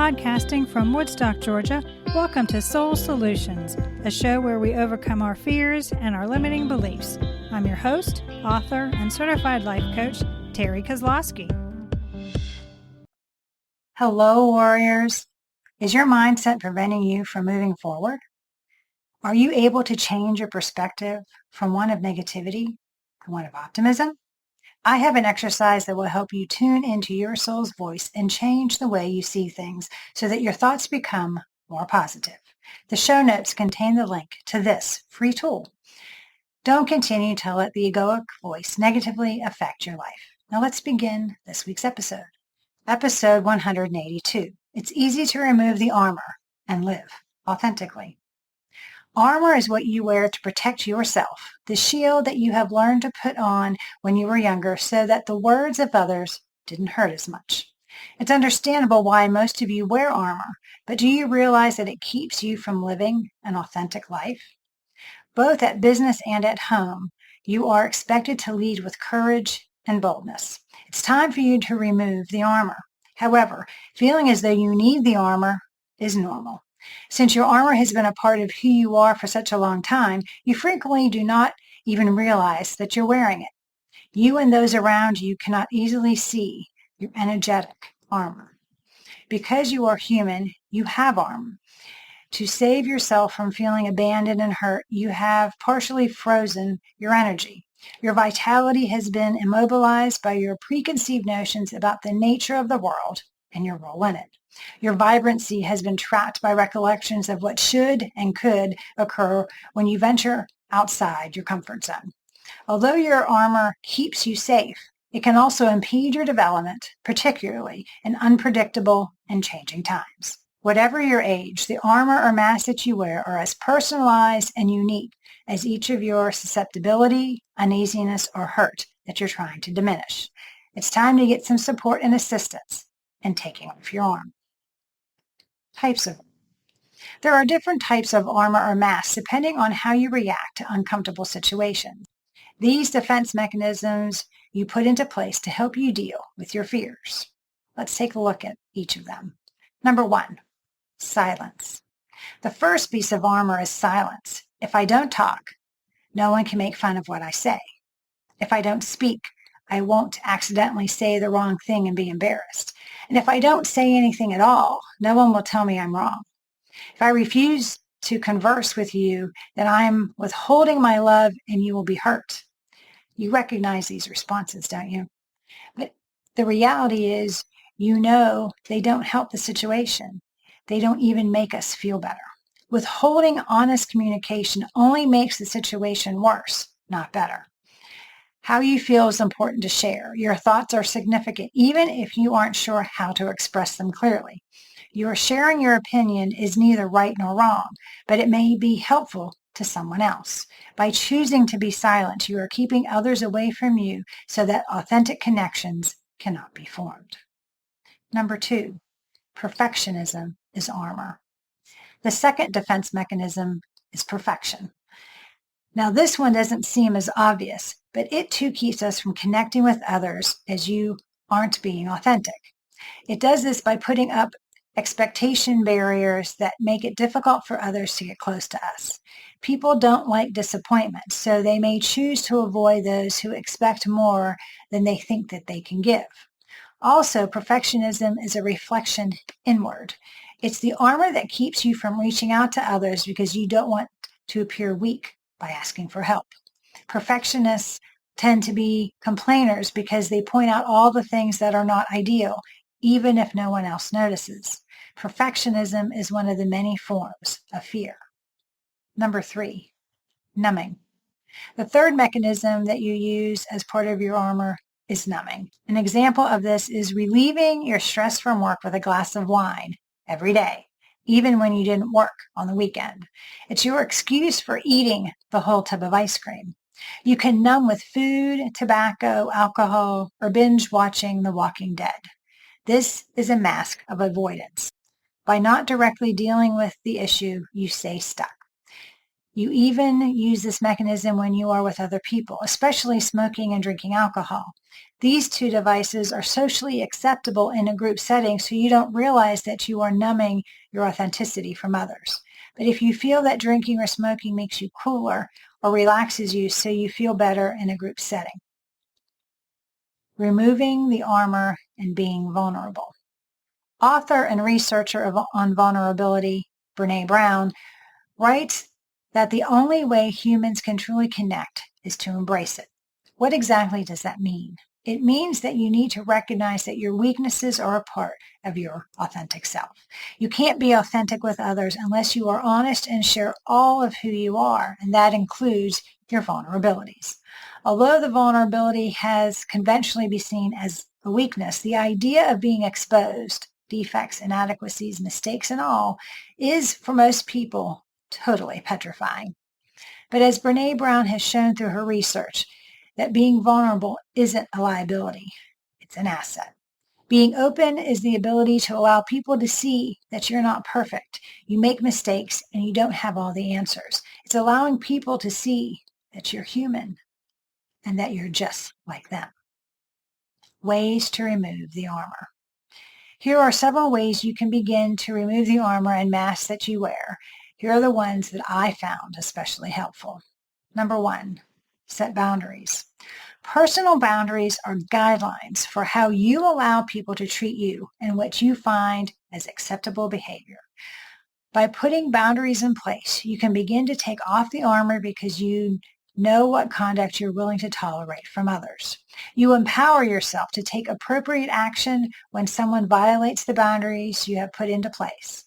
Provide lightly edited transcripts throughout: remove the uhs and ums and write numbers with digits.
Podcasting from Woodstock, Georgia, welcome to Soul Solutions, a show where we overcome our fears and our limiting beliefs. I'm your host, author, and certified life coach, Terry Kozlowski. Hello, warriors. Is your mindset preventing you from moving forward? Are you able to change your perspective from one of negativity to one of optimism? I have an exercise that will help you tune into your soul's voice and change the way you see things so that your thoughts become more positive. The show notes contain the link to this free tool. Don't continue to let the egoic voice negatively affect your life. Now let's begin this week's episode. Episode 182. It's easy to remove the armor and live authentically. Armor is what you wear to protect yourself, the shield that you have learned to put on when you were younger so that the words of others didn't hurt as much. It's understandable why most of you wear armor, but do you realize that it keeps you from living an authentic life? Both at business and at home, you are expected to lead with courage and boldness. It's time for you to remove the armor. However, feeling as though you need the armor is normal. Since your armor has been a part of who you are for such a long time, you frequently do not even realize that you're wearing it. You and those around you cannot easily see your energetic armor. Because you are human, you have armor. To save yourself from feeling abandoned and hurt, you have partially frozen your energy. Your vitality has been immobilized by your preconceived notions about the nature of the world and your role in it. Your vibrancy has been trapped by recollections of what should and could occur when you venture outside your comfort zone. Although your armor keeps you safe, it can also impede your development, particularly in unpredictable and changing times. Whatever your age, the armor or mask that you wear are as personalized and unique as each of your susceptibility, uneasiness, or hurt that you're trying to diminish. It's time to get some support and assistance in taking off your armor. There are different types of armor or masks depending on how you react to uncomfortable situations. These defense mechanisms you put into place to help you deal with your fears. Let's take a look at each of them. Number 1, silence. The first piece of armor is silence. If I don't talk, no one can make fun of what I say. If I don't speak, I won't accidentally say the wrong thing and be embarrassed. And if I don't say anything at all, no one will tell me I'm wrong. If I refuse to converse with you, then I'm withholding my love and you will be hurt. You recognize these responses, don't you? But the reality is, you know they don't help the situation. They don't even make us feel better. Withholding honest communication only makes the situation worse, not better. How you feel is important to share. Your thoughts are significant, even if you aren't sure how to express them clearly. Your sharing your opinion is neither right nor wrong, but it may be helpful to someone else. By choosing to be silent, you are keeping others away from you so that authentic connections cannot be formed. Number 2, perfectionism is armor. The second defense mechanism is perfection. Now, this one doesn't seem as obvious, but it too keeps us from connecting with others as you aren't being authentic. It does this by putting up expectation barriers that make it difficult for others to get close to us. People don't like disappointment, so they may choose to avoid those who expect more than they think that they can give. Also, perfectionism is a reflection inward. It's the armor that keeps you from reaching out to others because you don't want to appear weak by asking for help. Perfectionists tend to be complainers because they point out all the things that are not ideal, even if no one else notices. Perfectionism is one of the many forms of fear. Number 3, numbing. The third mechanism that you use as part of your armor is numbing. An example of this is relieving your stress from work with a glass of wine every day, even when you didn't work on the weekend. It's your excuse for eating the whole tub of ice cream. You can numb with food, tobacco, alcohol, or binge watching The Walking Dead. This is a mask of avoidance. By not directly dealing with the issue, you stay stuck. You even use this mechanism when you are with other people, especially smoking and drinking alcohol. These two devices are socially acceptable in a group setting, so you don't realize that you are numbing your authenticity from others. But if you feel that drinking or smoking makes you cooler or relaxes you so you feel better in a group setting. Removing the armor and being vulnerable. Author and researcher on vulnerability, Brene Brown, writes that the only way humans can truly connect is to embrace it. What exactly does that mean? It means that you need to recognize that your weaknesses are a part of your authentic self. You can't be authentic with others unless you are honest and share all of who you are, and that includes your vulnerabilities. Although the vulnerability has conventionally been seen as a weakness, the idea of being exposed, defects, inadequacies, mistakes, and all, is for most people totally petrifying. But as Brene Brown has shown through her research, that being vulnerable isn't a liability, it's an asset. Being open is the ability to allow people to see that you're not perfect, you make mistakes, and you don't have all the answers. It's allowing people to see that you're human and that you're just like them. Ways to remove the armor. Here are several ways you can begin to remove the armor and mask that you wear. Here are the ones that I found especially helpful. Number 1, set boundaries. Personal boundaries are guidelines for how you allow people to treat you and what you find as acceptable behavior. By putting boundaries in place, you can begin to take off the armor because you know what conduct you're willing to tolerate from others. You empower yourself to take appropriate action when someone violates the boundaries you have put into place.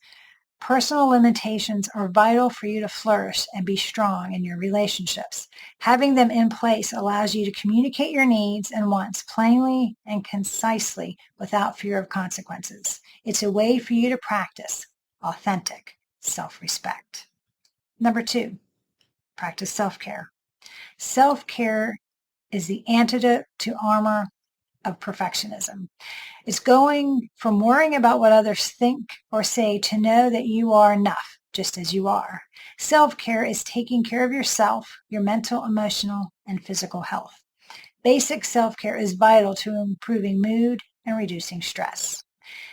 Personal limitations are vital for you to flourish and be strong in your relationships. Having them in place allows you to communicate your needs and wants plainly and concisely without fear of consequences. It's a way for you to practice authentic self-respect. Number 2, practice self-care. Self-care is the antidote to armor of perfectionism. It's going from worrying about what others think or say to know that you are enough just as you are. Self-care is taking care of yourself, your mental, emotional, and physical health. Basic self-care is vital to improving mood and reducing stress.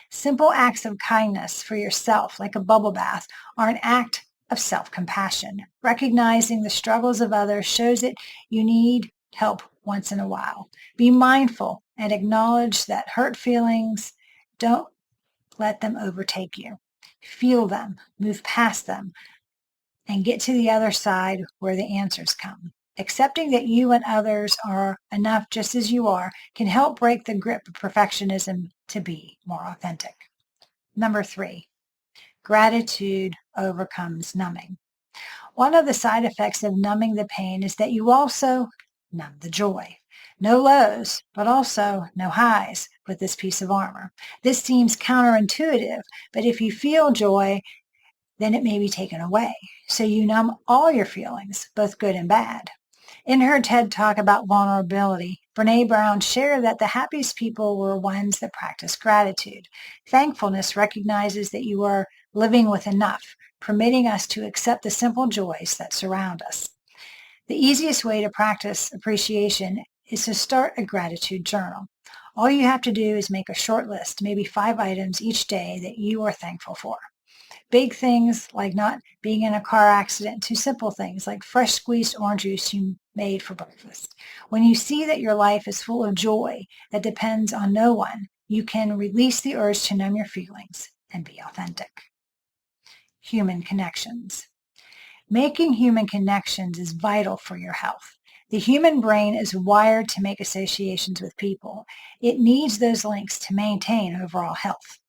Simple acts of kindness for yourself, like a bubble bath, are an act of self-compassion. Recognizing the struggles of others shows that you need help once in a while. Be mindful and acknowledge that hurt feelings. Don't let them overtake you. Feel them, move past them, and get to the other side where the answers come. Accepting that you and others are enough just as you are can help break the grip of perfectionism to be more authentic. Number 3, gratitude overcomes numbing. One of the side effects of numbing the pain is that you also numb the joy. No lows, but also no highs with this piece of armor. This seems counterintuitive, but if you feel joy, then it may be taken away. So you numb all your feelings, both good and bad. In her TED Talk about vulnerability, Brene Brown shared that the happiest people were ones that practiced gratitude. Thankfulness recognizes that you are living with enough, permitting us to accept the simple joys that surround us. The easiest way to practice appreciation is to start a gratitude journal. All you have to do is make a short list, maybe 5 items each day that you are thankful for. Big things like not being in a car accident to simple things like fresh squeezed orange juice you made for breakfast. When you see that your life is full of joy that depends on no one, you can release the urge to numb your feelings and be authentic. Human connections. Making human connections is vital for your health. The human brain is wired to make associations with people. It needs those links to maintain overall health.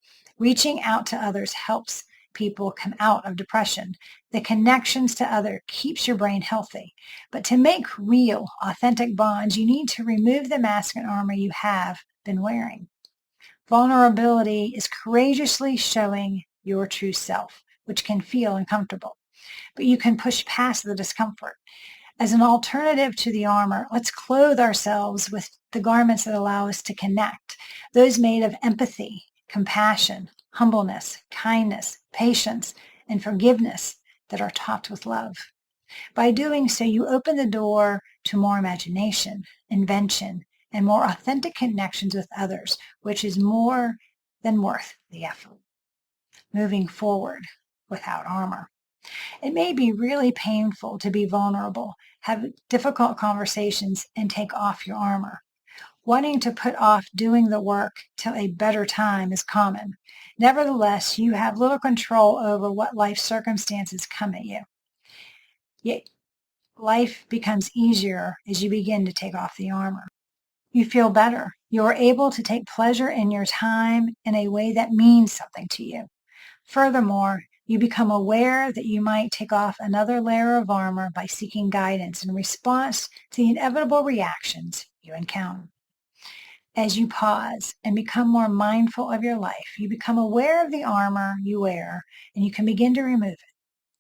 Reaching out to others helps people come out of depression. The connections to others keeps your brain healthy. But to make real, authentic bonds, you need to remove the mask and armor you have been wearing. Vulnerability is courageously showing your true self, which can feel uncomfortable. But you can push past the discomfort. As an alternative to the armor, let's clothe ourselves with the garments that allow us to connect, those made of empathy, compassion, humbleness, kindness, patience, and forgiveness that are topped with love. By doing so, you open the door to more imagination, invention, and more authentic connections with others, which is more than worth the effort. Moving forward without armor. It may be really painful to be vulnerable, have difficult conversations, and take off your armor. Wanting to put off doing the work till a better time is common. Nevertheless, you have little control over what life circumstances come at you. Yet life becomes easier as you begin to take off the armor. You feel better. You are able to take pleasure in your time in a way that means something to you. Furthermore, you become aware that you might take off another layer of armor by seeking guidance in response to the inevitable reactions you encounter. As you pause and become more mindful of your life, you become aware of the armor you wear, and you can begin to remove it,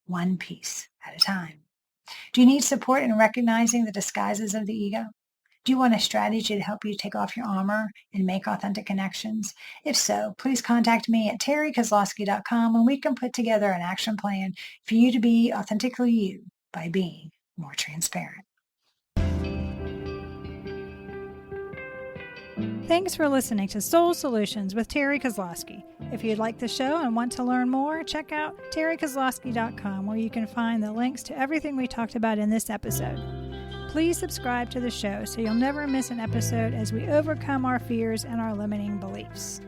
one piece at a time. Do you need support in recognizing the disguises of the ego? Do you want a strategy to help you take off your armor and make authentic connections? If so, please contact me at terrykozlowski.com and we can put together an action plan for you to be authentically you by being more transparent. Thanks for listening to Soul Solutions with Terry Kozlowski. If you'd like the show and want to learn more, check out terrykozlowski.com where you can find the links to everything we talked about in this episode. Please subscribe to the show so you'll never miss an episode as we overcome our fears and our limiting beliefs.